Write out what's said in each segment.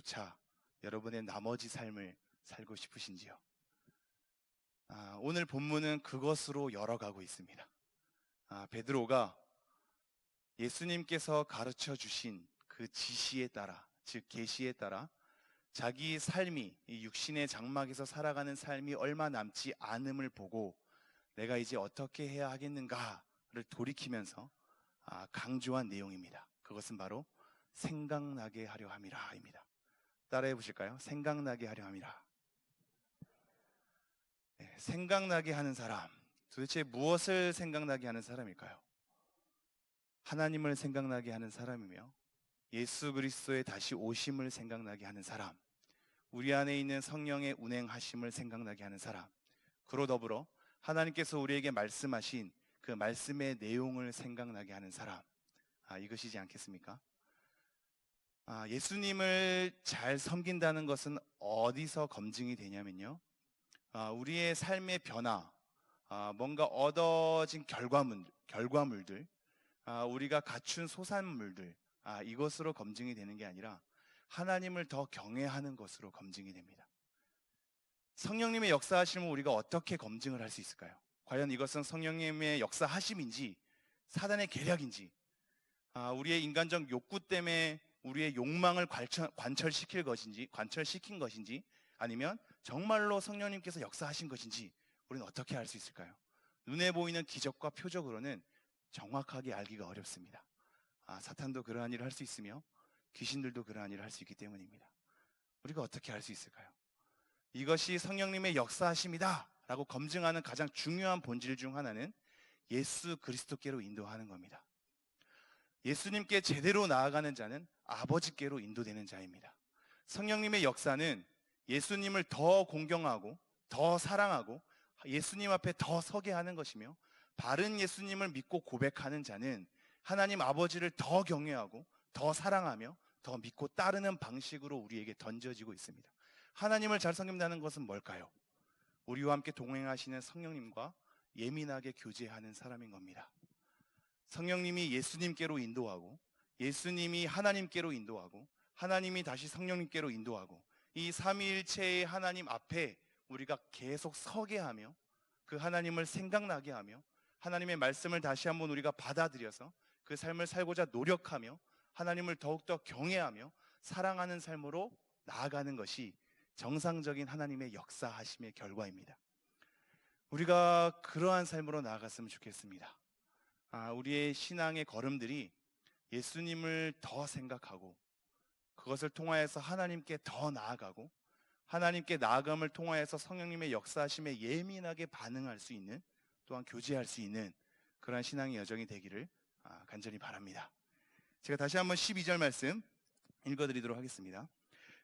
쫓아 여러분의 나머지 삶을 살고 싶으신지요? 오늘 본문은 그것으로 열어가고 있습니다. 베드로가 예수님께서 가르쳐 주신 그 지시에 따라, 즉 계시에 따라 자기 삶이 이 육신의 장막에서 살아가는 삶이 얼마 남지 않음을 보고 내가 이제 어떻게 해야 하겠는가를 돌이키면서 강조한 내용입니다. 그것은 바로 생각나게 하려 함이라입니다. 따라해 보실까요? 생각나게 하려 함이라. 네, 생각나게 하는 사람, 도대체 무엇을 생각나게 하는 사람일까요? 하나님을 생각나게 하는 사람이며 예수 그리스도의 다시 오심을 생각나게 하는 사람, 우리 안에 있는 성령의 운행하심을 생각나게 하는 사람, 그로 더불어 하나님께서 우리에게 말씀하신 그 말씀의 내용을 생각나게 하는 사람, 이것이지 않겠습니까? 예수님을 잘 섬긴다는 것은 어디서 검증이 되냐면요, 우리의 삶의 변화, 뭔가 얻어진 결과물들, 우리가 갖춘 소산물들, 이것으로 검증이 되는 게 아니라 하나님을 더 경외하는 것으로 검증이 됩니다. 성령님의 역사하심을 우리가 어떻게 검증을 할 수 있을까요? 과연 이것은 성령님의 역사하심인지 사단의 계략인지, 우리의 인간적 욕구 때문에 우리의 욕망을 관철시킨 것인지, 아니면 정말로 성령님께서 역사하신 것인지 우리는 어떻게 알 수 있을까요? 눈에 보이는 기적과 표적으로는 정확하게 알기가 어렵습니다. 사탄도 그러한 일을 할 수 있으며 귀신들도 그러한 일을 할 수 있기 때문입니다. 우리가 어떻게 알 수 있을까요? 이것이 성령님의 역사하심이다 라고 검증하는 가장 중요한 본질 중 하나는 예수 그리스도께로 인도하는 겁니다. 예수님께 제대로 나아가는 자는 아버지께로 인도되는 자입니다. 성령님의 역사는 예수님을 더 공경하고 더 사랑하고 예수님 앞에 더 서게 하는 것이며, 바른 예수님을 믿고 고백하는 자는 하나님 아버지를 더 경외하고 더 사랑하며 더 믿고 따르는 방식으로 우리에게 던져지고 있습니다. 하나님을 잘 섬긴다는 것은 뭘까요? 우리와 함께 동행하시는 성령님과 예민하게 교제하는 사람인 겁니다. 성령님이 예수님께로 인도하고, 예수님이 하나님께로 인도하고, 하나님이 다시 성령님께로 인도하고, 이 삼위일체의 하나님 앞에 우리가 계속 서게 하며 그 하나님을 생각나게 하며 하나님의 말씀을 다시 한번 우리가 받아들여서 그 삶을 살고자 노력하며 하나님을 더욱더 경외하며 사랑하는 삶으로 나아가는 것이 정상적인 하나님의 역사하심의 결과입니다. 우리가 그러한 삶으로 나아갔으면 좋겠습니다. 우리의 신앙의 걸음들이 예수님을 더 생각하고 그것을 통하여서 하나님께 더 나아가고, 하나님께 나아감을 통하여서 성령님의 역사하심에 예민하게 반응할 수 있는, 또한 교제할 수 있는 그러한 신앙의 여정이 되기를 간절히 바랍니다. 제가 다시 한번 12절 말씀 읽어드리도록 하겠습니다.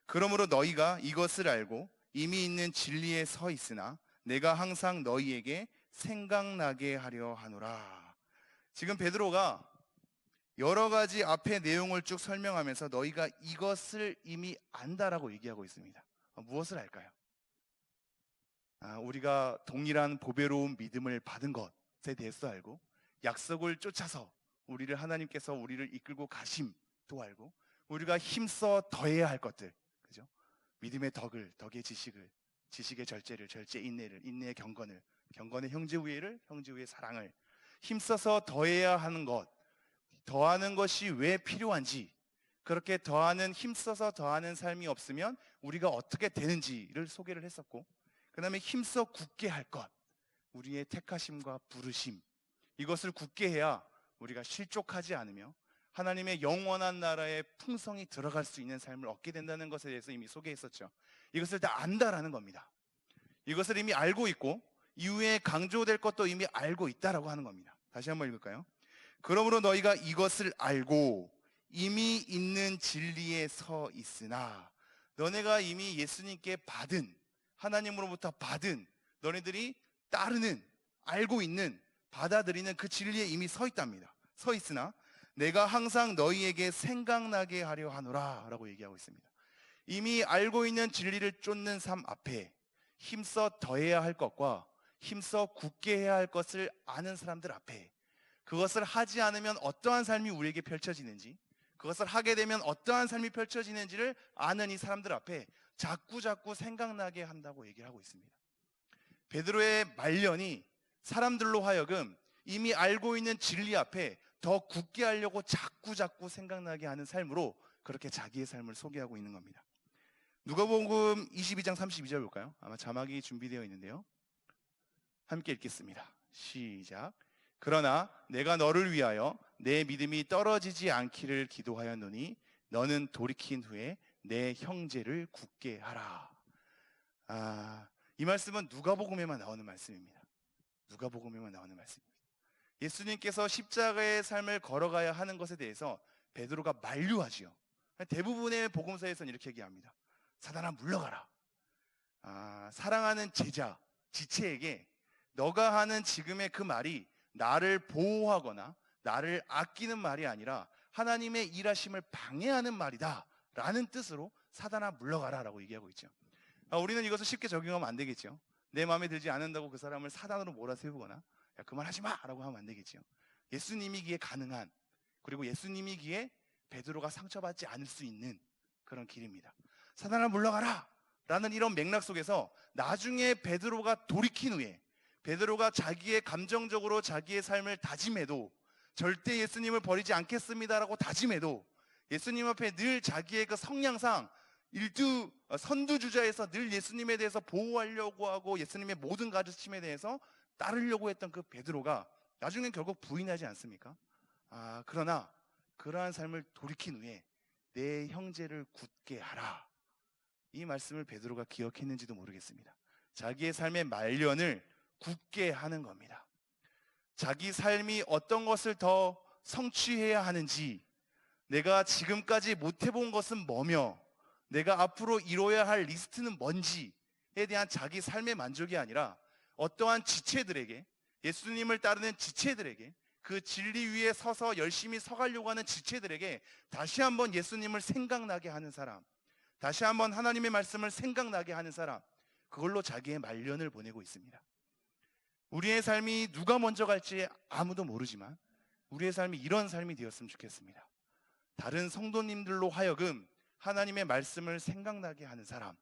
그러므로 너희가 이것을 알고 이미 있는 진리에 서 있으나 내가 항상 너희에게 생각나게 하려 하노라. 지금 베드로가 여러 가지 앞의 내용을 쭉 설명하면서 너희가 이것을 이미 안다라고 얘기하고 있습니다. 무엇을 알까요? 우리가 동일한 보배로운 믿음을 받은 것에 대해서 알고, 약속을 쫓아서 우리를 하나님께서 우리를 이끌고 가심도 알고, 우리가 힘써 더해야 할 것들, 그죠? 믿음의 덕의 지식을, 지식의 절제를, 절제 인내를, 인내의 경건을, 경건의 형제 우애를, 형제 우애의 사랑을 힘써서 더해야 하는 것, 더하는 것이 왜 필요한지, 그렇게 힘써서 더하는 삶이 없으면 우리가 어떻게 되는지를 소개를 했었고, 그 다음에 힘써 굳게 할 것, 우리의 택하심과 부르심, 이것을 굳게 해야 우리가 실족하지 않으며 하나님의 영원한 나라의 풍성이 들어갈 수 있는 삶을 얻게 된다는 것에 대해서 이미 소개했었죠. 이것을 다 안다라는 겁니다. 이것을 이미 알고 있고 이후에 강조될 것도 이미 알고 있다라고 하는 겁니다. 다시 한번 읽을까요? 그러므로 너희가 이것을 알고 이미 있는 진리에 서 있으나, 너네가 이미 예수님께 받은, 하나님으로부터 받은, 너네들이 따르는, 알고 있는, 받아들이는 그 진리에 이미 서 있답니다. 서 있으나 내가 항상 너희에게 생각나게 하려 하노라 라고 얘기하고 있습니다. 이미 알고 있는 진리를 쫓는 삶 앞에 힘써 더해야 할 것과 힘써 굳게 해야 할 것을 아는 사람들 앞에, 그것을 하지 않으면 어떠한 삶이 우리에게 펼쳐지는지, 그것을 하게 되면 어떠한 삶이 펼쳐지는지를 아는 이 사람들 앞에 자꾸 생각나게 한다고 얘기를 하고 있습니다. 베드로의 말년이 사람들로 하여금 이미 알고 있는 진리 앞에 더 굳게 하려고 자꾸 생각나게 하는 삶으로 그렇게 자기의 삶을 소개하고 있는 겁니다. 누가복음 22장 32절 볼까요? 아마 자막이 준비되어 있는데요. 함께 읽겠습니다. 시작. 그러나 내가 너를 위하여 내 믿음이 떨어지지 않기를 기도하였노니 너는 돌이킨 후에 내 형제를 굳게 하라. 이 말씀은 누가복음에만 나오는 말씀입니다. 누가복음에만 나오는 말씀입니다. 예수님께서 십자가의 삶을 걸어가야 하는 것에 대해서 베드로가 만류하지요. 대부분의 복음서에서는 이렇게 얘기합니다. 사단아 물러가라. 사랑하는 제자, 지체에게 너가 하는 지금의 그 말이 나를 보호하거나 나를 아끼는 말이 아니라 하나님의 일하심을 방해하는 말이다 라는 뜻으로 사단아 물러가라 라고 얘기하고 있죠. 우리는 이것을 쉽게 적용하면 안 되겠죠. 내 마음에 들지 않는다고 그 사람을 사단으로 몰아세우거나 야 그만하지 마 라고 하면 안 되겠죠. 예수님이기에 가능한, 그리고 예수님이기에 베드로가 상처받지 않을 수 있는 그런 길입니다. 사단아 물러가라 라는 이런 맥락 속에서 나중에 베드로가 돌이킨 후에, 베드로가 자기의 감정적으로 자기의 삶을 다짐해도 절대 예수님을 버리지 않겠습니다라고 다짐해도 예수님 앞에 늘 자기의 그 성향상 선두주자에서 늘 예수님에 대해서 보호하려고 하고 예수님의 모든 가르침에 대해서 따르려고 했던 그 베드로가 나중엔 결국 부인하지 않습니까? 그러나 그러한 삶을 돌이킨 후에 내 형제를 굳게 하라. 이 말씀을 베드로가 기억했는지도 모르겠습니다. 자기의 삶의 말년을 굳게 하는 겁니다. 자기 삶이 어떤 것을 더 성취해야 하는지, 내가 지금까지 못 해본 것은 뭐며 내가 앞으로 이뤄야 할 리스트는 뭔지에 대한 자기 삶의 만족이 아니라 어떠한 지체들에게, 예수님을 따르는 지체들에게, 그 진리 위에 서서 열심히 서가려고 하는 지체들에게 다시 한번 예수님을 생각나게 하는 사람, 다시 한번 하나님의 말씀을 생각나게 하는 사람, 그걸로 자기의 말년을 보내고 있습니다. 우리의 삶이 누가 먼저 갈지 아무도 모르지만 우리의 삶이 이런 삶이 되었으면 좋겠습니다. 다른 성도님들로 하여금 하나님의 말씀을 생각나게 하는 사람,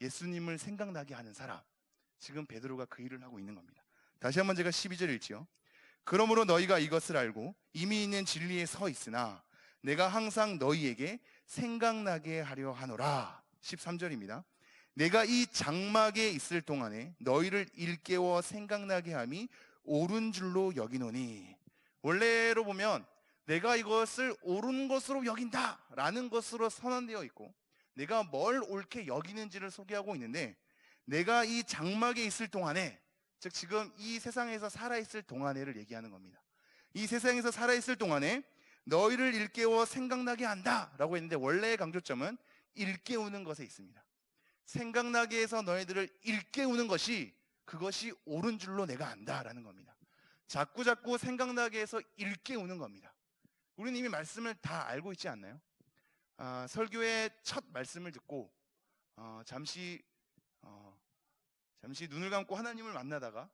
예수님을 생각나게 하는 사람, 지금 베드로가 그 일을 하고 있는 겁니다. 다시 한번 제가 12절 읽지요. 그러므로 너희가 이것을 알고 이미 있는 진리에 서 있으나 내가 항상 너희에게 생각나게 하려 하노라. 13절입니다. 내가 이 장막에 있을 동안에 너희를 일깨워 생각나게 함이 옳은 줄로 여기노니. 원래로 보면 내가 이것을 옳은 것으로 여긴다 라는 것으로 선언되어 있고 내가 뭘 옳게 여기는지를 소개하고 있는데, 내가 이 장막에 있을 동안에, 즉 지금 이 세상에서 살아있을 동안에를 얘기하는 겁니다. 이 세상에서 살아있을 동안에 너희를 일깨워 생각나게 한다 라고 했는데, 원래의 강조점은 일깨우는 것에 있습니다. 생각나게 해서 너희들을 일깨우는 것이, 그것이 옳은 줄로 내가 안다라는 겁니다. 자꾸 생각나게 해서 일깨우는 겁니다. 우리는 이미 말씀을 다 알고 있지 않나요? 설교의 첫 말씀을 듣고 잠시 눈을 감고 하나님을 만나다가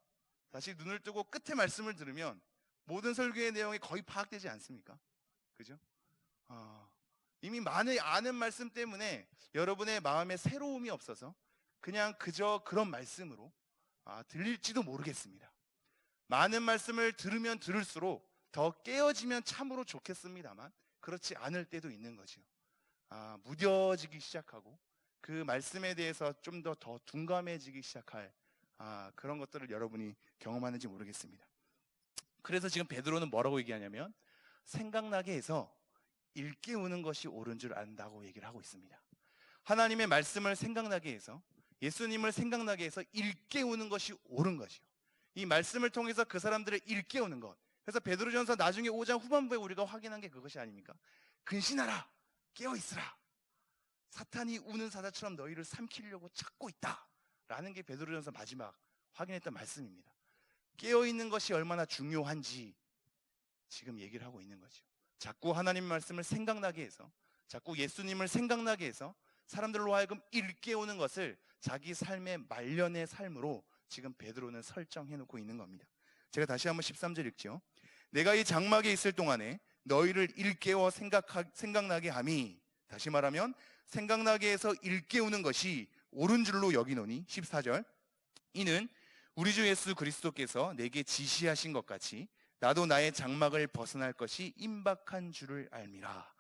다시 눈을 뜨고 끝에 말씀을 들으면 모든 설교의 내용이 거의 파악되지 않습니까? 그죠? 이미 많이 아는 말씀 때문에 여러분의 마음에 새로움이 없어서 그냥 그저 그런 말씀으로 들릴지도 모르겠습니다. 많은 말씀을 들으면 들을수록 더 깨어지면 참으로 좋겠습니다만 그렇지 않을 때도 있는 거죠. 무뎌지기 시작하고 그 말씀에 대해서 좀 더 둔감해지기 시작할 그런 것들을 여러분이 경험하는지 모르겠습니다. 그래서 지금 베드로는 뭐라고 얘기하냐면 생각나게 해서 일깨우는 것이 옳은 줄 안다고 얘기를 하고 있습니다. 하나님의 말씀을 생각나게 해서, 예수님을 생각나게 해서 일깨우는 것이 옳은 것이요. 이 말씀을 통해서 그 사람들을 일깨우는 것. 그래서 베드로전서 나중에 5장 후반부에 우리가 확인한 게 그것이 아닙니까? 근신하라, 깨어있으라. 사탄이 우는 사자처럼 너희를 삼키려고 찾고 있다 라는 게 베드로전서 마지막 확인했던 말씀입니다. 깨어있는 것이 얼마나 중요한지 지금 얘기를 하고 있는 거죠. 자꾸 하나님 말씀을 생각나게 해서, 자꾸 예수님을 생각나게 해서 사람들로 하여금 일깨우는 것을 자기 삶의 말년의 삶으로 지금 베드로는 설정해 놓고 있는 겁니다. 제가 다시 한번 13절 읽죠. 내가 이 장막에 있을 동안에 너희를 일깨워 생각나게 함이, 다시 말하면 생각나게 해서 일깨우는 것이 옳은 줄로 여기노니, 14절, 이는 우리 주 예수 그리스도께서 내게 지시하신 것 같이 나도 나의 장막을 벗어날 것이 임박한 줄을 알미라.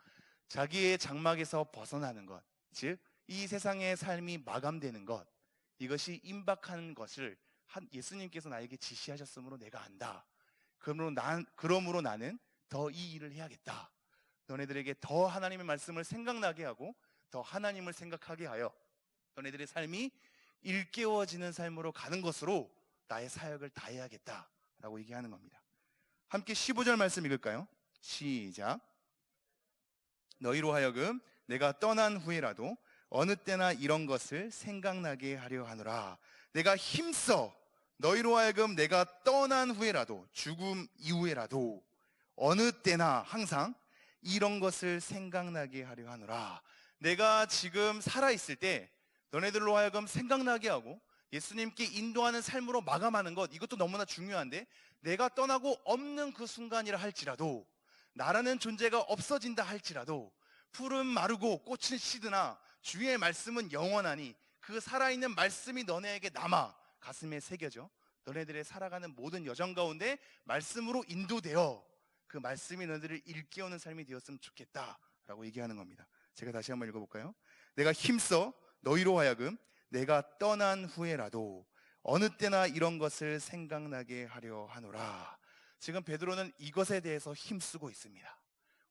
자기의 장막에서 벗어나는 것, 즉 이 세상의 삶이 마감되는 것, 이것이 임박한 것을 예수님께서 나에게 지시하셨으므로 내가 안다. 그러므로 나는 더 이 일을 해야겠다. 너네들에게 더 하나님의 말씀을 생각나게 하고 더 하나님을 생각하게 하여 너네들의 삶이 일깨워지는 삶으로 가는 것으로 나의 사역을 다해야겠다라고 얘기하는 겁니다. 함께 15절 말씀 읽을까요? 시작. 너희로 하여금 내가 떠난 후에라도 어느 때나 이런 것을 생각나게 하려 하노라. 내가 힘써 너희로 하여금 내가 떠난 후에라도, 죽음 이후에라도 어느 때나 항상 이런 것을 생각나게 하려 하노라. 내가 지금 살아있을 때 너네들로 하여금 생각나게 하고 예수님께 인도하는 삶으로 마감하는 것, 이것도 너무나 중요한데, 내가 떠나고 없는 그 순간이라 할지라도, 나라는 존재가 없어진다 할지라도, 풀은 마르고 꽃은 시드나 주의 말씀은 영원하니, 그 살아있는 말씀이 너네에게 남아 가슴에 새겨져 너네들의 살아가는 모든 여정 가운데 말씀으로 인도되어 그 말씀이 너희들을 일깨우는 삶이 되었으면 좋겠다라고 얘기하는 겁니다. 제가 다시 한번 읽어볼까요? 내가 힘써 너희로 하여금 내가 떠난 후에라도 어느 때나 이런 것을 생각나게 하려 하노라. 지금 베드로는 이것에 대해서 힘쓰고 있습니다.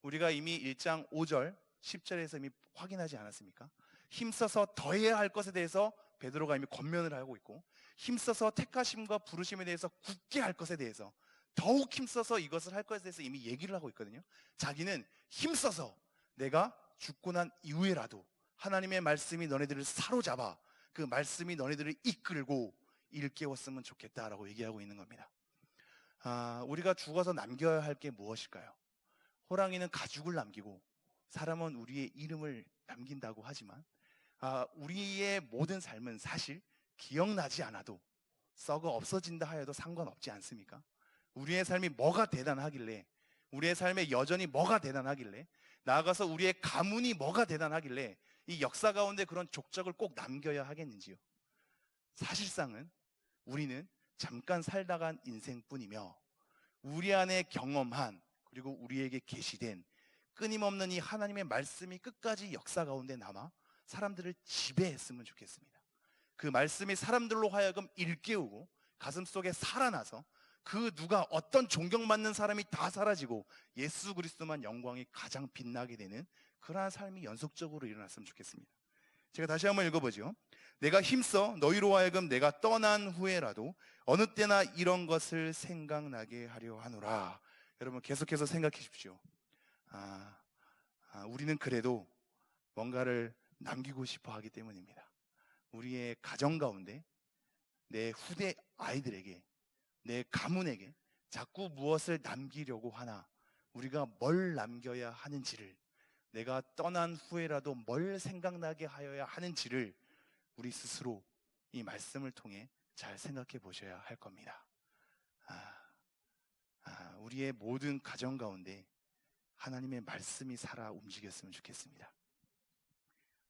우리가 이미 1장 5절 10절에서 이미 확인하지 않았습니까? 힘써서 더해야 할 것에 대해서 베드로가 이미 권면을 하고 있고, 힘써서 택하심과 부르심에 대해서 굳게 할 것에 대해서, 더욱 힘써서 이것을 할 것에 대해서 이미 얘기를 하고 있거든요. 자기는 힘써서 내가 죽고 난 이후에라도 하나님의 말씀이 너네들을 사로잡아 그 말씀이 너네들을 이끌고 일깨웠으면 좋겠다라고 얘기하고 있는 겁니다. 우리가 죽어서 남겨야 할 게 무엇일까요? 호랑이는 가죽을 남기고 사람은 우리의 이름을 남긴다고 하지만, 우리의 모든 삶은 사실 기억나지 않아도 썩어 없어진다 하여도 상관없지 않습니까? 우리의 삶이 뭐가 대단하길래, 우리의 삶의 여전히 뭐가 대단하길래, 나아가서 우리의 가문이 뭐가 대단하길래 이 역사 가운데 그런 족적을 꼭 남겨야 하겠는지요? 사실상은 우리는 잠깐 살다 간 인생뿐이며 우리 안에 경험한, 그리고 우리에게 계시된 끊임없는 이 하나님의 말씀이 끝까지 역사 가운데 남아 사람들을 지배했으면 좋겠습니다. 그 말씀이 사람들로 하여금 일깨우고 가슴속에 살아나서 그 누가 어떤 존경받는 사람이 다 사라지고 예수 그리스도만 영광이 가장 빛나게 되는 그러한 삶이 연속적으로 일어났으면 좋겠습니다. 제가 다시 한번 읽어보죠. 내가 힘써 너희로 하여금 내가 떠난 후에라도 어느 때나 이런 것을 생각나게 하려 하노라. 여러분 계속해서 생각해 주십시오. 우리는 그래도 뭔가를 남기고 싶어 하기 때문입니다. 우리의 가정 가운데 내 후대 아이들에게, 내 가문에게 자꾸 무엇을 남기려고 하나, 우리가 뭘 남겨야 하는지를, 내가 떠난 후에라도 뭘 생각나게 하여야 하는지를 우리 스스로 이 말씀을 통해 잘 생각해 보셔야 할 겁니다. 우리의 모든 가정 가운데 하나님의 말씀이 살아 움직였으면 좋겠습니다.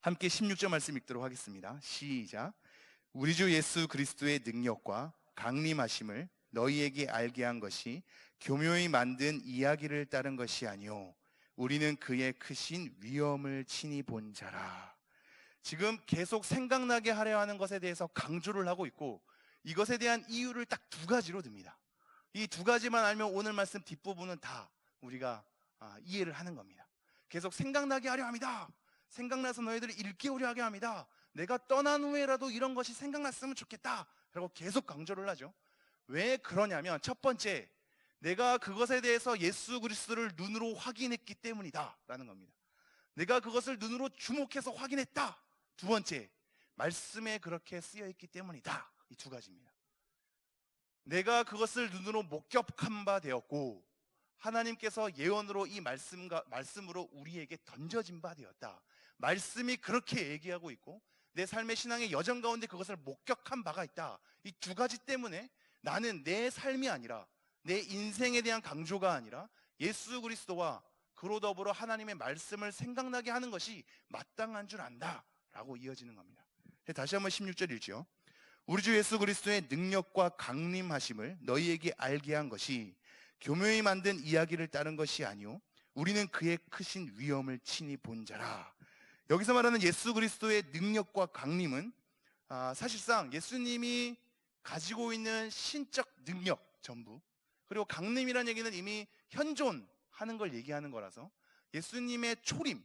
함께 16절 말씀 읽도록 하겠습니다. 시작. 우리 주 예수 그리스도의 능력과 강림하심을 너희에게 알게 한 것이 교묘히 만든 이야기를 따른 것이 아니요 우리는 그의 크신 위엄을 친히 본 자라. 지금 계속 생각나게 하려 하는 것에 대해서 강조를 하고 있고, 이것에 대한 이유를 딱 두 가지로 듭니다. 이 두 가지만 알면 오늘 말씀 뒷부분은 다 우리가 이해를 하는 겁니다. 계속 생각나게 하려 합니다. 생각나서 너희들을 일깨우려 하게 합니다. 내가 떠난 후에라도 이런 것이 생각났으면 좋겠다 라고 계속 강조를 하죠. 왜 그러냐면, 첫 번째, 내가 그것에 대해서 예수 그리스도를 눈으로 확인했기 때문이다 라는 겁니다. 내가 그것을 눈으로 주목해서 확인했다. 두 번째, 말씀에 그렇게 쓰여있기 때문이다. 이 두 가지입니다. 내가 그것을 눈으로 목격한 바 되었고, 하나님께서 예언으로 이 말씀으로 우리에게 던져진 바 되었다. 말씀이 그렇게 얘기하고 있고 내 삶의 신앙의 여정 가운데 그것을 목격한 바가 있다. 이 두 가지 때문에 나는 내 삶이 아니라, 내 인생에 대한 강조가 아니라 예수 그리스도와 그로 더불어 하나님의 말씀을 생각나게 하는 것이 마땅한 줄 안다 라고 이어지는 겁니다. 다시 한번 16절 읽죠. 우리 주 예수 그리스도의 능력과 강림하심을 너희에게 알게 한 것이 교묘히 만든 이야기를 따른 것이 아니요 우리는 그의 크신 위엄을 친히 본 자라. 여기서 말하는 예수 그리스도의 능력과 강림은 사실상 예수님이 가지고 있는 신적 능력 전부, 그리고 강림이라는 얘기는 이미 현존하는 걸 얘기하는 거라서 예수님의 초림,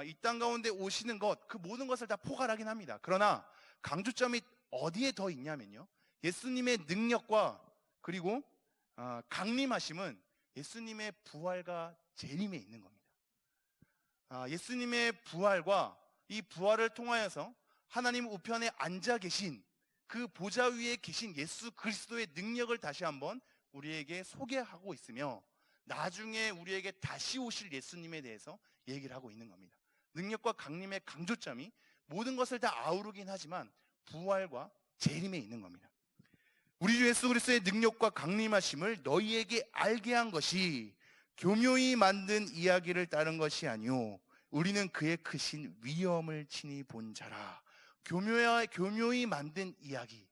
이 땅 가운데 오시는 것, 그 모든 것을 다 포괄하긴 합니다. 그러나 강조점이 어디에 더 있냐면요, 예수님의 능력과 그리고 강림하심은 예수님의 부활과 재림에 있는 겁니다. 예수님의 부활과 이 부활을 통하여서 하나님 우편에 앉아 계신 그 보좌 위에 계신 예수 그리스도의 능력을 다시 한번 우리에게 소개하고 있으며, 나중에 우리에게 다시 오실 예수님에 대해서 얘기를 하고 있는 겁니다. 능력과 강림의 강조점이 모든 것을 다 아우르긴 하지만 부활과 재림에 있는 겁니다. 우리 주 예수 그리스도의 능력과 강림하심을 너희에게 알게 한 것이 교묘히 만든 이야기를 따른 것이 아니오 우리는 그의 크신 위엄을 친히 본 자라. 교묘히 만든 이야기,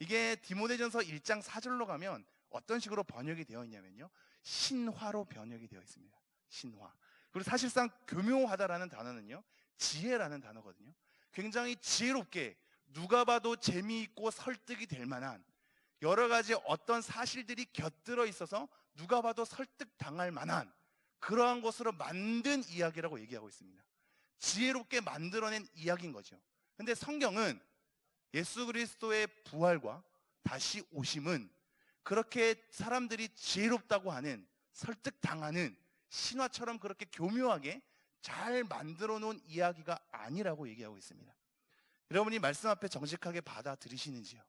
이게 디모데전서 1장 4절로 가면 어떤 식으로 번역이 되어 있냐면요, 신화로 번역이 되어 있습니다. 신화. 그리고 사실상 교묘하다라는 단어는요, 지혜라는 단어거든요. 굉장히 지혜롭게 누가 봐도 재미있고 설득이 될 만한 여러 가지 어떤 사실들이 곁들어 있어서 누가 봐도 설득당할 만한 그러한 것으로 만든 이야기라고 얘기하고 있습니다. 지혜롭게 만들어낸 이야기인 거죠. 근데 성경은 예수 그리스도의 부활과 다시 오심은 그렇게 사람들이 지혜롭다고 하는, 설득당하는 신화처럼 그렇게 교묘하게 잘 만들어 놓은 이야기가 아니라고 얘기하고 있습니다. 여러분이 말씀 앞에 정직하게 받아들이시는지요?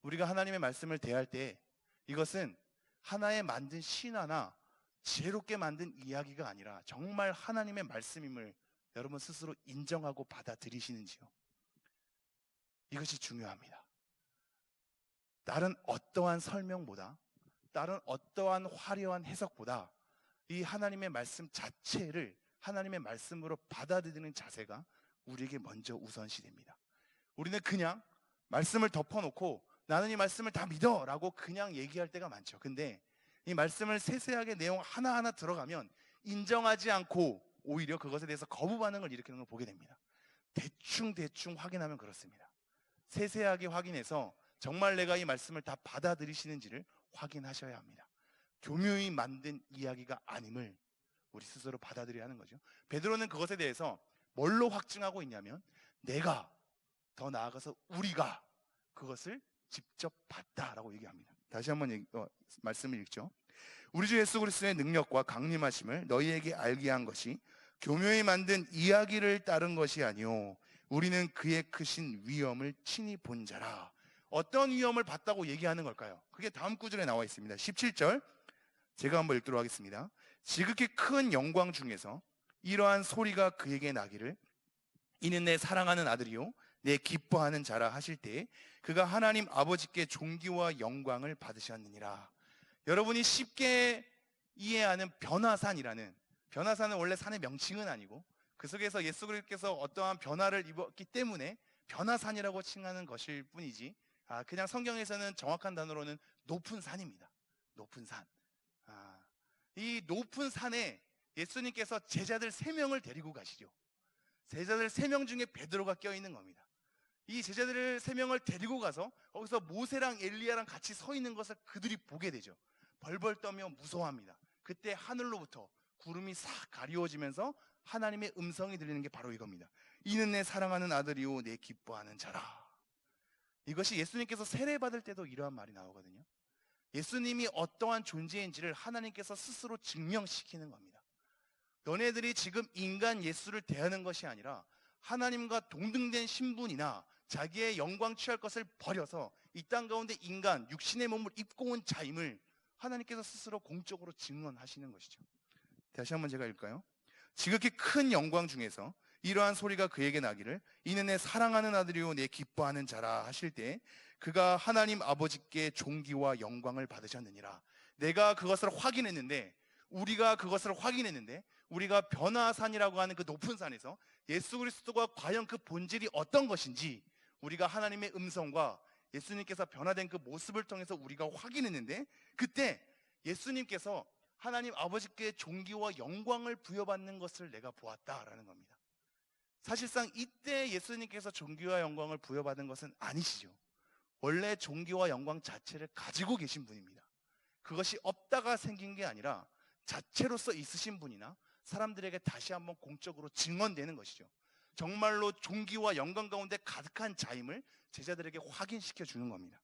우리가 하나님의 말씀을 대할 때 이것은 하나의 만든 신화나 지혜롭게 만든 이야기가 아니라 정말 하나님의 말씀임을 여러분 스스로 인정하고 받아들이시는지요? 이것이 중요합니다. 다른 어떠한 설명보다, 다른 어떠한 화려한 해석보다 이 하나님의 말씀 자체를 하나님의 말씀으로 받아들이는 자세가 우리에게 먼저 우선시 됩니다. 우리는 그냥 말씀을 덮어놓고 나는 이 말씀을 다 믿어 라고 그냥 얘기할 때가 많죠. 근데 이 말씀을 세세하게 내용 하나하나 들어가면 인정하지 않고 오히려 그것에 대해서 거부 반응을 일으키는 걸 보게 됩니다. 대충 확인하면 그렇습니다. 세세하게 확인해서 정말 내가 이 말씀을 다 받아들이시는지를 확인하셔야 합니다. 교묘히 만든 이야기가 아님을 우리 스스로 받아들여야 하는 거죠. 베드로는 그것에 대해서 뭘로 확증하고 있냐면, 내가, 더 나아가서 우리가 그것을 직접 봤다라고 얘기합니다. 다시 한번 말씀을 읽죠. 우리 주 예수 그리스도의 능력과 강림하심을 너희에게 알게 한 것이 교묘히 만든 이야기를 따른 것이 아니오 우리는 그의 크신 위엄을 친히 본 자라. 어떤 위엄을 봤다고 얘기하는 걸까요? 그게 다음 구절에 나와 있습니다. 17절 제가 한번 읽도록 하겠습니다. 지극히 큰 영광 중에서 이러한 소리가 그에게 나기를 이는 내 사랑하는 아들이요 내 기뻐하는 자라 하실 때에 그가 하나님 아버지께 존귀와 영광을 받으셨느니라. 여러분이 쉽게 이해하는 변화산이라는, 변화산은 원래 산의 명칭은 아니고 그 속에서 예수 그리스도께서 어떠한 변화를 입었기 때문에 변화산이라고 칭하는 것일 뿐이지, 그냥 성경에서는 정확한 단어로는 높은 산입니다. 높은 산. 이 높은 산에 예수님께서 제자들 3명을 데리고 가시죠. 제자들 3명 중에 베드로가 껴있는 겁니다. 이 제자들 3명을 데리고 가서 거기서 모세랑 엘리야랑 같이 서 있는 것을 그들이 보게 되죠. 벌벌 떠며 무서워합니다. 그때 하늘로부터 구름이 싹 가리워지면서 하나님의 음성이 들리는 게 바로 이겁니다. 이는 내 사랑하는 아들이요 내 기뻐하는 자라. 이것이 예수님께서 세례받을 때도 이러한 말이 나오거든요. 예수님이 어떠한 존재인지를 하나님께서 스스로 증명시키는 겁니다. 너네들이 지금 인간 예수를 대하는 것이 아니라 하나님과 동등된 신분이나 자기의 영광 취할 것을 버려서 이 땅 가운데 인간, 육신의 몸을 입고 온 자임을 하나님께서 스스로 공적으로 증언하시는 것이죠. 다시 한번 제가 읽을까요? 지극히 큰 영광 중에서 이러한 소리가 그에게 나기를 이는 내 사랑하는 아들이요 내 기뻐하는 자라 하실 때 그가 하나님 아버지께 존귀와 영광을 받으셨느니라. 내가 그것을 확인했는데 우리가 그것을 확인했는데 우리가 변화산이라고 하는 그 높은 산에서 예수 그리스도가 과연 그 본질이 어떤 것인지 우리가 하나님의 음성과 예수님께서 변화된 그 모습을 통해서 우리가 확인했는데 그때 예수님께서 하나님 아버지께 존귀와 영광을 부여받는 것을 내가 보았다라는 겁니다. 사실상 이때 예수님께서 존귀와 영광을 부여받은 것은 아니시죠. 원래 존귀와 영광 자체를 가지고 계신 분입니다. 그것이 없다가 생긴 게 아니라 자체로서 있으신 분이나 사람들에게 다시 한번 공적으로 증언되는 것이죠. 정말로 존귀와 영광 가운데 가득한 자임을 제자들에게 확인시켜 주는 겁니다.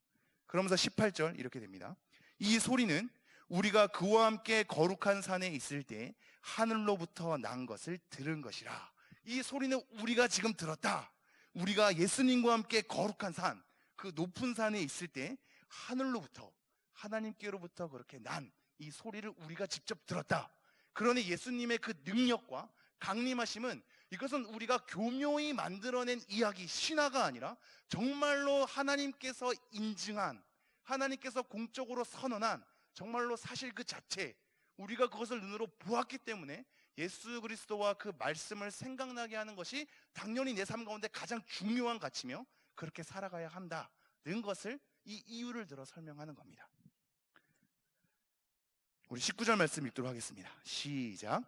그러면서 18절 이렇게 됩니다. 이 소리는 우리가 그와 함께 거룩한 산에 있을 때 하늘로부터 난 것을 들은 것이라. 이 소리는 우리가 지금 들었다. 우리가 예수님과 함께 거룩한 산, 그 높은 산에 있을 때 하늘로부터, 하나님께로부터 그렇게 난 이 소리를 우리가 직접 들었다. 그러니 예수님의 그 능력과 강림하심은 이것은 우리가 교묘히 만들어낸 이야기, 신화가 아니라 정말로 하나님께서 인증한, 하나님께서 공적으로 선언한 정말로 사실 그 자체, 우리가 그것을 눈으로 보았기 때문에 예수 그리스도와 그 말씀을 생각나게 하는 것이 당연히 내 삶 가운데 가장 중요한 가치며 그렇게 살아가야 한다는 것을 이 이유를 들어 설명하는 겁니다. 우리 19절 말씀 읽도록 하겠습니다. 시작.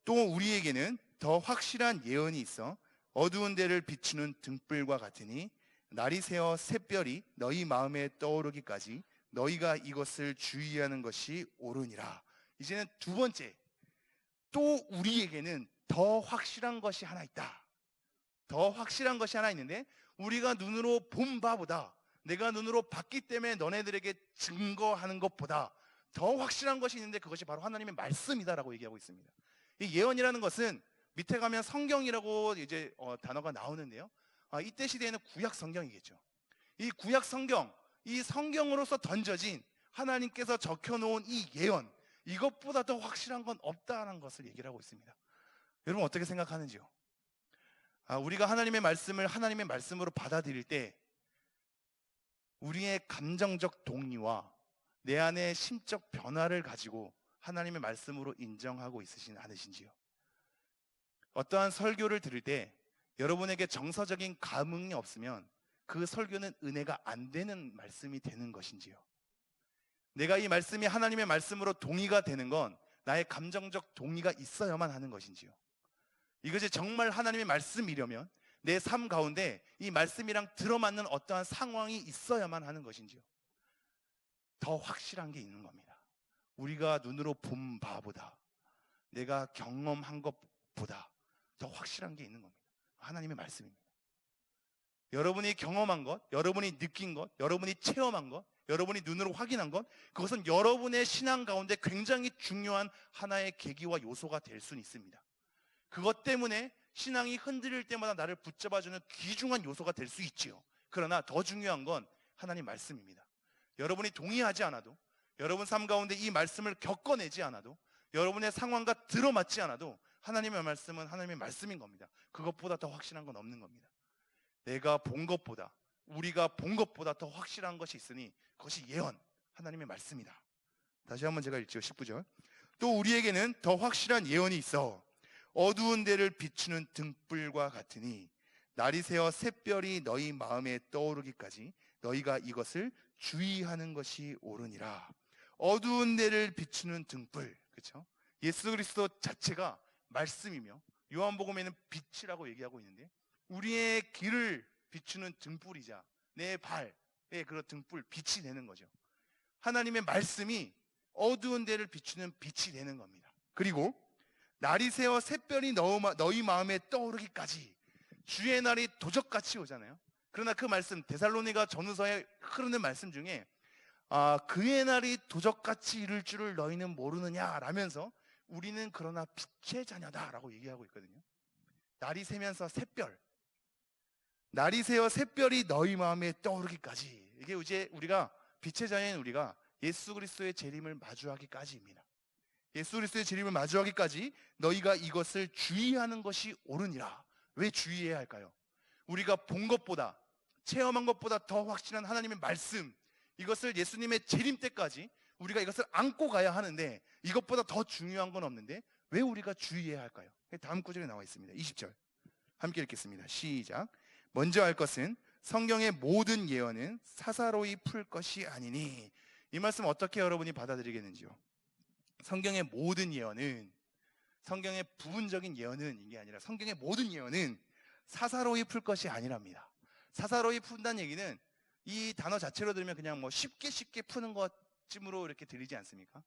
또 우리에게는 더 확실한 예언이 있어 어두운 데를 비추는 등불과 같으니 날이 새어 샛별이 너희 마음에 떠오르기까지 너희가 이것을 주의하는 것이 옳으니라. 이제는 두 번째, 또 우리에게는 더 확실한 것이 하나 있다. 더 확실한 것이 하나 있는데 우리가 눈으로 본 바보다, 내가 눈으로 봤기 때문에 너네들에게 증거하는 것보다 더 확실한 것이 있는데 그것이 바로 하나님의 말씀이다라고 얘기하고 있습니다. 이 예언이라는 것은 밑에 가면 성경이라고 이제 단어가 나오는데요. 이때 시대에는 구약 성경이겠죠. 이 구약 성경, 이 성경으로서 던져진 하나님께서 적혀놓은 이 예언, 이것보다 더 확실한 건 없다는 것을 얘기를 하고 있습니다. 여러분 어떻게 생각하는지요? 우리가 하나님의 말씀을 하나님의 말씀으로 받아들일 때 우리의 감정적 동의와 내 안의 심적 변화를 가지고 하나님의 말씀으로 인정하고 있으신 않으신지요? 어떠한 설교를 들을 때 여러분에게 정서적인 감흥이 없으면 그 설교는 은혜가 안 되는 말씀이 되는 것인지요? 내가 이 말씀이 하나님의 말씀으로 동의가 되는 건 나의 감정적 동의가 있어야만 하는 것인지요? 이것이 정말 하나님의 말씀이려면 내 삶 가운데 이 말씀이랑 들어맞는 어떠한 상황이 있어야만 하는 것인지요? 더 확실한 게 있는 겁니다. 우리가 눈으로 본 바보다, 내가 경험한 것보다 더 확실한 게 있는 겁니다. 하나님의 말씀입니다. 여러분이 경험한 것, 여러분이 느낀 것, 여러분이 체험한 것, 여러분이 눈으로 확인한 것, 그것은 여러분의 신앙 가운데 굉장히 중요한 하나의 계기와 요소가 될 수는 있습니다. 그것 때문에 신앙이 흔들릴 때마다 나를 붙잡아주는 귀중한 요소가 될 수 있지요. 그러나 더 중요한 건 하나님 말씀입니다. 여러분이 동의하지 않아도, 여러분 삶 가운데 이 말씀을 겪어내지 않아도, 여러분의 상황과 들어맞지 않아도 하나님의 말씀은 하나님의 말씀인 겁니다. 그것보다 더 확실한 건 없는 겁니다. 내가 본 것보다, 우리가 본 것보다 더 확실한 것이 있으니 그것이 예언, 하나님의 말씀이다. 다시 한번 제가 읽죠. 19절. 또 우리에게는 더 확실한 예언이 있어 어두운 데를 비추는 등불과 같으니 날이 새어 샛별이 너희 마음에 떠오르기까지 너희가 이것을 주의하는 것이 옳으니라. 어두운 데를 비추는 등불, 그렇죠? 예수 그리스도 자체가 말씀이며 요한복음에는 빛이라고 얘기하고 있는데 우리의 길을 비추는 등불이자 내 발에 그런 등불, 빛이 되는 거죠. 하나님의 말씀이 어두운 데를 비추는 빛이 되는 겁니다. 그리고 날이 새어 샛별이 너희 마음에 떠오르기까지, 주의 날이 도적같이 오잖아요. 그러나 그 말씀, 데살로니가 전후서에 흐르는 말씀 중에 그의 날이 도적같이 이를 줄을 너희는 모르느냐 라면서 우리는 그러나 빛의 자녀다 라고 얘기하고 있거든요. 날이 새면서 샛별, 날이 새어 샛별이 너희 마음에 떠오르기까지, 이게 이제 우리가 빛의 자녀인 우리가 예수 그리스도의 재림을 마주하기까지입니다. 예수 그리스도의 재림을 마주하기까지 너희가 이것을 주의하는 것이 옳으니라. 왜 주의해야 할까요? 우리가 본 것보다, 체험한 것보다 더 확실한 하나님의 말씀, 이것을 예수님의 재림 때까지 우리가 이것을 안고 가야 하는데 이것보다 더 중요한 건 없는데 왜 우리가 주의해야 할까요? 다음 구절에 나와 있습니다. 20절 함께 읽겠습니다. 시작. 먼저 할 것은 성경의 모든 예언은 사사로이 풀 것이 아니니. 이 말씀 어떻게 여러분이 받아들이겠는지요? 성경의 모든 예언은, 성경의 부분적인 예언은 이게 아니라 성경의 모든 예언은 사사로이 풀 것이 아니랍니다. 사사로이 푼다는 얘기는 이 단어 자체로 들으면 그냥 뭐 쉽게 푸는 것쯤으로 이렇게 들리지 않습니까?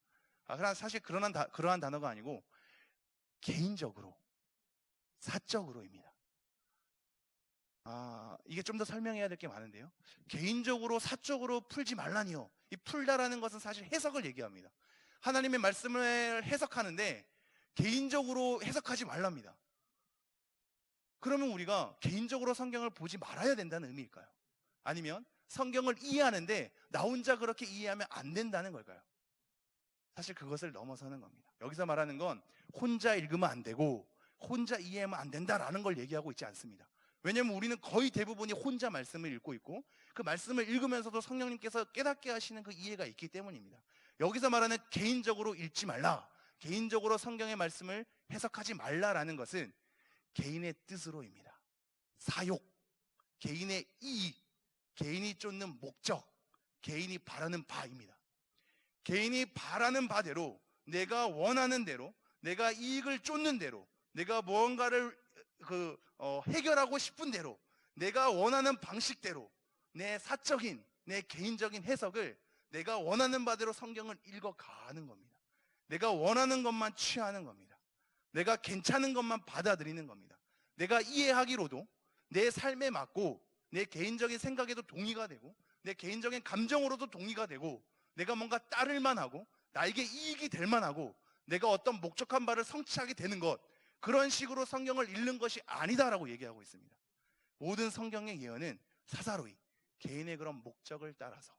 그러나 사실 그러한 단어가 아니고 개인적으로, 사적으로입니다. 이게 좀 더 설명해야 될 게 많은데요. 개인적으로, 사적으로 풀지 말라니요. 이 풀다라는 것은 사실 해석을 얘기합니다. 하나님의 말씀을 해석하는데 개인적으로 해석하지 말랍니다. 그러면 우리가 개인적으로 성경을 보지 말아야 된다는 의미일까요? 아니면 성경을 이해하는데 나 혼자 그렇게 이해하면 안 된다는 걸까요? 사실 그것을 넘어서는 겁니다. 여기서 말하는 건 혼자 읽으면 안 되고 혼자 이해하면 안 된다라는 걸 얘기하고 있지 않습니다. 왜냐하면 우리는 거의 대부분이 혼자 말씀을 읽고 있고 그 말씀을 읽으면서도 성령님께서 깨닫게 하시는 그 이해가 있기 때문입니다. 여기서 말하는 개인적으로 읽지 말라, 개인적으로 성경의 말씀을 해석하지 말라라는 것은 개인의 뜻으로입니다. 사욕, 개인의 이익, 개인이 쫓는 목적, 개인이 바라는 바입니다. 개인이 바라는 바대로, 내가 원하는 대로, 내가 이익을 쫓는 대로, 내가 무언가를 해결하고 싶은 대로, 내가 원하는 방식대로 내 사적인, 내 개인적인 해석을 내가 원하는 바대로 성경을 읽어가는 겁니다. 내가 원하는 것만 취하는 겁니다. 내가 괜찮은 것만 받아들이는 겁니다. 내가 이해하기로도 내 삶에 맞고 내 개인적인 생각에도 동의가 되고 내 개인적인 감정으로도 동의가 되고 내가 뭔가 따를 만하고 나에게 이익이 될 만하고 내가 어떤 목적한 바를 성취하게 되는 것, 그런 식으로 성경을 읽는 것이 아니다라고 얘기하고 있습니다. 모든 성경의 예언은 사사로이 개인의 그런 목적을 따라서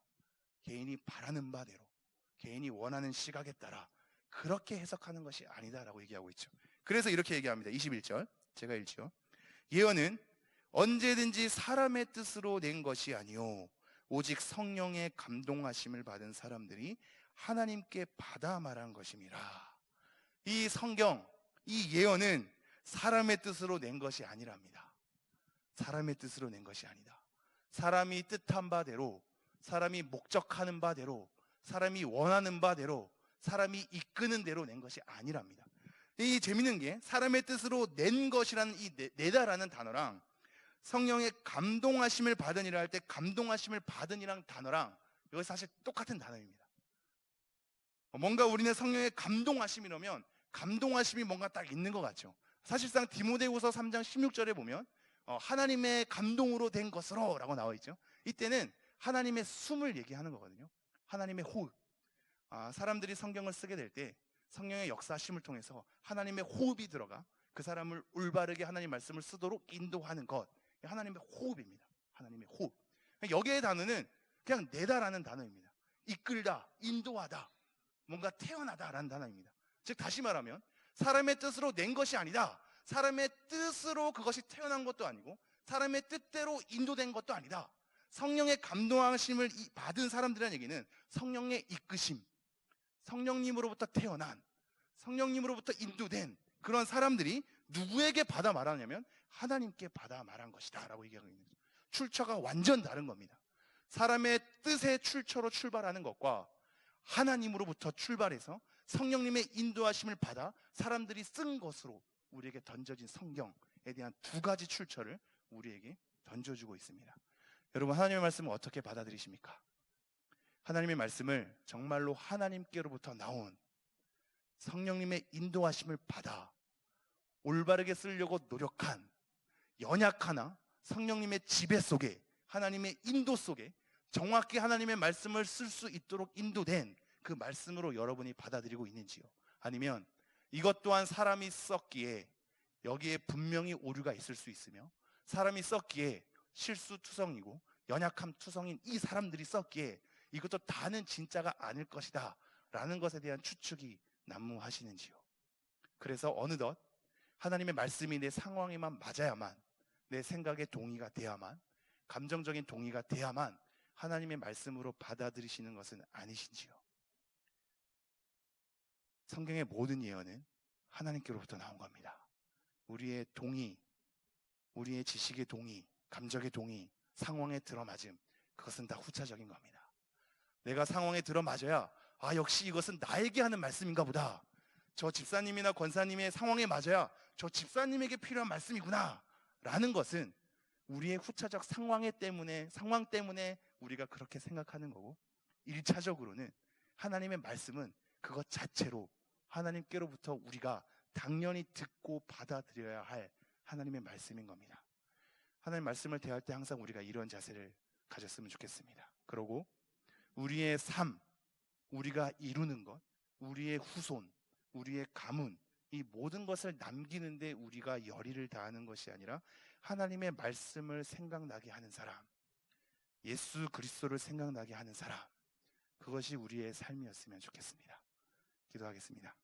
개인이 바라는 바대로 개인이 원하는 시각에 따라 그렇게 해석하는 것이 아니다라고 얘기하고 있죠. 그래서 이렇게 얘기합니다. 21절 제가 읽죠. 예언은 언제든지 사람의 뜻으로 낸 것이 아니요 오직 성령의 감동하심을 받은 사람들이 하나님께 받아 말한 것임이라. 이 성경, 이 예언은 사람의 뜻으로 낸 것이 아니랍니다. 사람의 뜻으로 낸 것이 아니다. 사람이 뜻한 바대로, 사람이 목적하는 바대로, 사람이 원하는 바대로, 사람이 이끄는 대로 낸 것이 아니랍니다. 이 재밌는 게 사람의 뜻으로 낸 것이라는 이 내다라는 단어랑 성령의 감동하심을 받으니라 할 때 감동하심을 받으니랑 단어랑 이것이 사실 똑같은 단어입니다. 뭔가 우리는 성령의 감동하심이라면 감동하심이 뭔가 딱 있는 것 같죠. 사실상 디모데후서 3장 16절에 보면 하나님의 감동으로 된 것으로 라고 나와 있죠. 이때는 하나님의 숨을 얘기하는 거거든요. 하나님의 호흡. 사람들이 성경을 쓰게 될 때 성령의 역사심을 통해서 하나님의 호흡이 들어가 그 사람을 올바르게 하나님 말씀을 쓰도록 인도하는 것, 하나님의 호흡입니다. 하나님의 호흡. 여기의 단어는 그냥 내다라는 단어입니다. 이끌다, 인도하다, 뭔가 태어나다라는 단어입니다. 즉 다시 말하면 사람의 뜻으로 낸 것이 아니다. 사람의 뜻으로 그것이 태어난 것도 아니고 사람의 뜻대로 인도된 것도 아니다. 성령의 감동하심을 받은 사람들이라는 얘기는 성령의 이끄심, 성령님으로부터 태어난, 성령님으로부터 인도된 그런 사람들이 누구에게 받아 말하냐면 하나님께 받아 말한 것이다 라고 얘기하고 있는 거죠. 출처가 완전 다른 겁니다. 사람의 뜻의 출처로 출발하는 것과 하나님으로부터 출발해서 성령님의 인도하심을 받아 사람들이 쓴 것으로 우리에게 던져진 성경에 대한 두 가지 출처를 우리에게 던져주고 있습니다. 여러분, 하나님의 말씀을 어떻게 받아들이십니까? 하나님의 말씀을 정말로 하나님께로부터 나온 성령님의 인도하심을 받아 올바르게 쓰려고 노력한 연약하나 성령님의 지배 속에, 하나님의 인도 속에 정확히 하나님의 말씀을 쓸 수 있도록 인도된 그 말씀으로 여러분이 받아들이고 있는지요? 아니면 이것 또한 사람이 썼기에 여기에 분명히 오류가 있을 수 있으며 사람이 썼기에 실수투성이고 연약함 투성인 이 사람들이 썼기에 이것도 다는 진짜가 아닐 것이다 라는 것에 대한 추측이 난무하시는지요? 그래서 어느덧 하나님의 말씀이 내 상황에만 맞아야만, 내 생각에 동의가 돼야만, 감정적인 동의가 돼야만 하나님의 말씀으로 받아들이시는 것은 아니신지요? 성경의 모든 예언은 하나님께로부터 나온 겁니다. 우리의 동의, 우리의 지식의 동의, 감정의 동의, 상황에 들어맞음, 그것은 다 후차적인 겁니다. 내가 상황에 들어맞아야 역시 이것은 나에게 하는 말씀인가 보다. 저 집사님이나 권사님의 상황에 맞아야 저 집사님에게 필요한 말씀이구나 라는 것은 우리의 후차적 상황 때문에 우리가 그렇게 생각하는 거고, 1차적으로는 하나님의 말씀은 그것 자체로 하나님께로부터 우리가 당연히 듣고 받아들여야 할 하나님의 말씀인 겁니다. 하나님의 말씀을 대할 때 항상 우리가 이런 자세를 가졌으면 좋겠습니다. 그리고 우리의 삶, 우리가 이루는 것, 우리의 후손, 우리의 가문, 이 모든 것을 남기는데 우리가 열의를 다하는 것이 아니라 하나님의 말씀을 생각나게 하는 사람, 예수 그리스도를 생각나게 하는 사람, 그것이 우리의 삶이었으면 좋겠습니다. 기도하겠습니다.